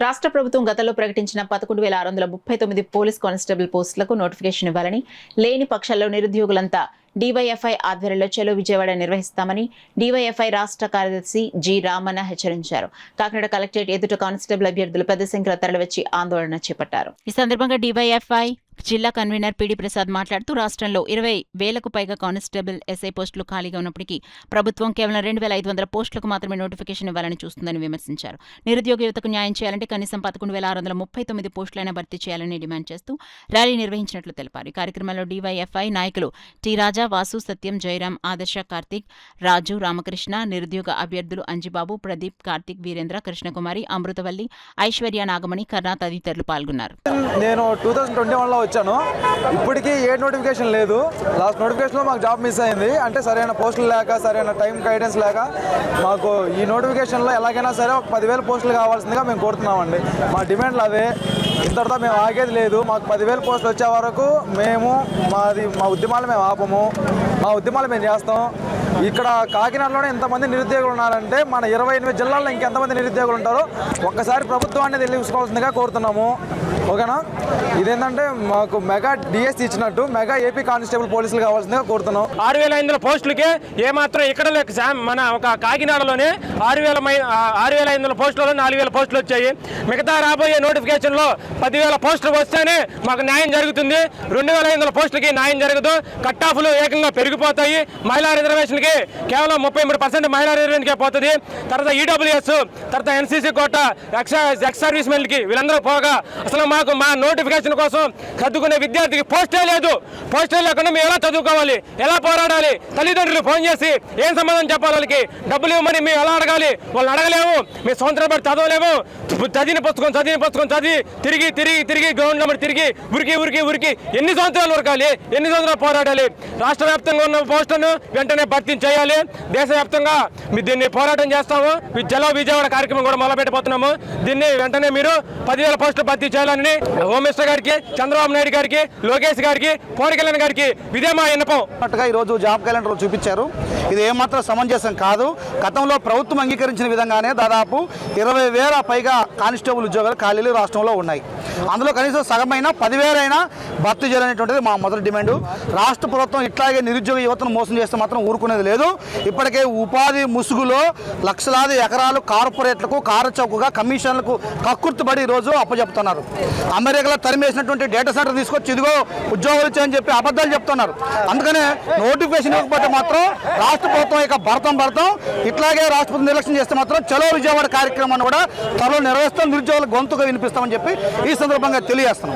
రాష్ట్ర ప్రభుత్వం గతంలో ప్రకటించిన 11,639 పోలీస్ కానిస్టేబుల్ పోస్టులకు నోటిఫికేషన్ ఇవ్వాలని, లేని పక్షాల్లో నిరుద్యోగులంతా డీవైఎఫ్ఐ ఆధ్వర్యంలో చలో విజయవాడ నిర్వహిస్తామని డీవైఎఫ్ఐ రాష్ట్ర కార్యదర్శి జి రామన్న హెచ్చరించారు. కాకినాడ కలెక్టరేట్ ఎదుట కానిస్టేబుల్ అభ్యర్థులు పెద్ద సంఖ్యలో తరలివచ్చి ఆందోళన చేపట్టారు. ఈ సందర్భంగా డీవైఎఫ్ఐ జిల్లా కన్వీనర్ పిడి ప్రసాద్ మాట్లాడుతూ రాష్ట్రంలో 20,000కు పైగా కానిస్టేబుల్ ఎస్ఐ పోస్టులు ఖాళీగా ఉన్నప్పటికీ ప్రభుత్వం కేవలం 2,500 పోస్టులకు మాత్రమే నోటిఫికేషన్ ఇవ్వాలని చూస్తుందని విమర్శించారు. నిరుద్యోగ యువతకు న్యాయం చేయాలంటే కనీసం 11,639 పోస్టులైనా భర్తీ చేయాలని డిమాండ్ చేస్తూ ర్యాలీ నిర్వహించినట్లు తెలిపారు. ఈ కార్యక్రమంలో డీవైఎఫ్ఐ నాయకులు టి రాజా, వాసు, సత్యం, జయరాం, ఆదర్శ, కార్తీక్, రాజు, రామకృష్ణ, నిరుద్యోగ అభ్యర్థులు అంజిబాబు, ప్రదీప్, కార్తీక్, వీరేంద్ర, కృష్ణకుమారి, అమృతవల్లి, ఐశ్వర్య, నాగమణి, కర్ణ తదితరులు పాల్గొన్నారు. నేను 2021లో వచ్చాను. ఇప్పటికీ ఏ నోటిఫికేషన్ లేదు. లాస్ట్ నోటిఫికేషన్లో మాకు జాబ్ మిస్ అయింది. అంటే సరైన పోస్టులు లేక, సరైన టైం గైడెన్స్ లేక మాకు ఈ నోటిఫికేషన్లో ఎలాగైనా సరే ఒక 10,000 పోస్టులు కావాల్సిందిగా మేము కోరుతున్నామండి. మా డిమాండ్లు అవే. ఇంతటితో మేము ఆగేది లేదు. మాకు 10,000 పోస్టులు వచ్చే వరకు మా ఉద్యమాలు మేము ఆపము. మా ఉద్యమాలు మేము చేస్తాం. ఇక్కడ కాకినాడలోనే ఇంతమంది నిరుద్యోగులు ఉన్నారంటే మన 28 జిల్లాల్లో ఇంకెంతమంది నిరుద్యోగులు ఉంటారో ఒక్కసారి ప్రభుత్వాన్ని తెలియసుకోవాల్సిందిగా కోరుతున్నాము. ఓకేనా? ఇదేంటంటే మాకు మెగా డిఎస్సి ఇచ్చినట్టు మెగా ఏపీ కానిస్టేబుల్ పోలీసులు కావాల్సిందిగా కోరుతున్నాం. 6,500 పోస్టులకే ఏమాత్రం ఇక్కడ మన ఒక కాకినాడలోనే 6,500 పోస్టులలో 4,000 పోస్టులు వచ్చాయి. మిగతా రాబోయే నోటిఫికేషన్లో 10,000 పోస్టులు వస్తేనే మాకు న్యాయం జరుగుతుంది. 2,500 పోస్టులకి న్యాయం జరగదు. కట్ ఆఫ్లు ఏకంగా పెరిగిపోతాయి. మహిళా రిజర్వేషన్కి కేవలం 33% మహిళా రిజర్వేషన్కే పోతుంది. తర్వాత ఈడబ్ల్యూఎస్, తర్వాత ఎన్సీసీ కోట, ఎక్స్ సర్వీస్ మెన్లకి వీళ్ళందరూ పోగా అసలు మాకు మా నోటిఫికేషన్ కోసం చదువుకునే విద్యార్థికి పోస్టే లేదు. పోస్టే లేకుండా మేము ఎలా చదువుకోవాలి, ఎలా పోరాడాలి? తల్లిదండ్రులు ఫోన్ చేసి ఏం సమాధానం చెప్పాలి? వాళ్ళకి డబ్బులు ఇవ్వమని మేము ఎలా అడగాలి? వాళ్ళని అడగలేము. మేము సంవత్సరం పాటు చదవలేము. చదివిన పుస్తకం చదివి తిరిగి గ్రౌండ్లో మరి తిరిగి ఉరికి ఎన్ని సంవత్సరాలు ఉరకాలి? ఎన్ని సంవత్సరాలు పోరాడాలి? రాష్ట్ర వ్యాప్తంగా ఉన్న పోస్టులను వెంటనే భర్తీ చేయాలి. దేశవ్యాప్తంగా దీన్ని పోరాటం చేస్తాము. చలో విజయవాడ కార్యక్రమం కూడా మొదలుపెట్టబోతున్నాము. దీన్ని వెంటనే మీరు 10,000 పోస్టులు భర్తీ చేయాలని హోమ్ మినిస్టర్ గారికి, చంద్రబాబు నాయుడు గారికి, లోకేష్ గారికి, పవన్ కళ్యాణ్ గారికి ఇదే మా విన్నపం. ఈరోజు జాబ్ క్యాలెండర్ చూపించారు. ఇది ఏమాత్రం సమంజసం కాదు. గతంలో ప్రభుత్వం అంగీకరించిన విధంగానే దాదాపు 20,000 పైగా కానిస్టేబుల్ ఉద్యోగాలు ఖాళీలు రాష్ట్రంలో ఉన్నాయి. అందులో కనీసం సగమైన 10,000 అయినా భర్తీ చేయాలనేటువంటిది మా మొదటి డిమాండ్. రాష్ట్ర ప్రభుత్వం ఇట్లాగే నిరుద్యోగ యువతను మోసం చేస్తే మాత్రం ఊరుకునేది లేదు. ఇప్పటికే ఉపాధి ముసుగులో లక్షలాది ఎకరాలు కార్పొరేట్లకు కారచౌకగా కమిషన్లకు కక్కుర్తిపడి ఈరోజు అప్పచెప్తున్నారు. అమెరికాలో తరిమేసినటువంటి డేటా సెంటర్ తీసుకొచ్చి ఇదిగో ఉద్యోగాలు ఇచ్చాయని చెప్పి అబద్ధాలు చెప్తున్నారు. అందుకనే నోటిఫికేషన్ ఇవ్వకపోతే మాత్రం రాష్ట్ర ప్రభుత్వం ఇక భర్తం ఇట్లాగే రాష్ట్రపతి నిర్లక్ష్యం చేస్తే మాత్రం చలో విజయవాడ కార్యక్రమాన్ని కూడా త్వరలో నిర్వహిస్తాం. నిరుద్యోగుల గొంతుగా వినిపిస్తామని చెప్పి ఈ సందర్భంగా తెలియజేస్తున్నాం.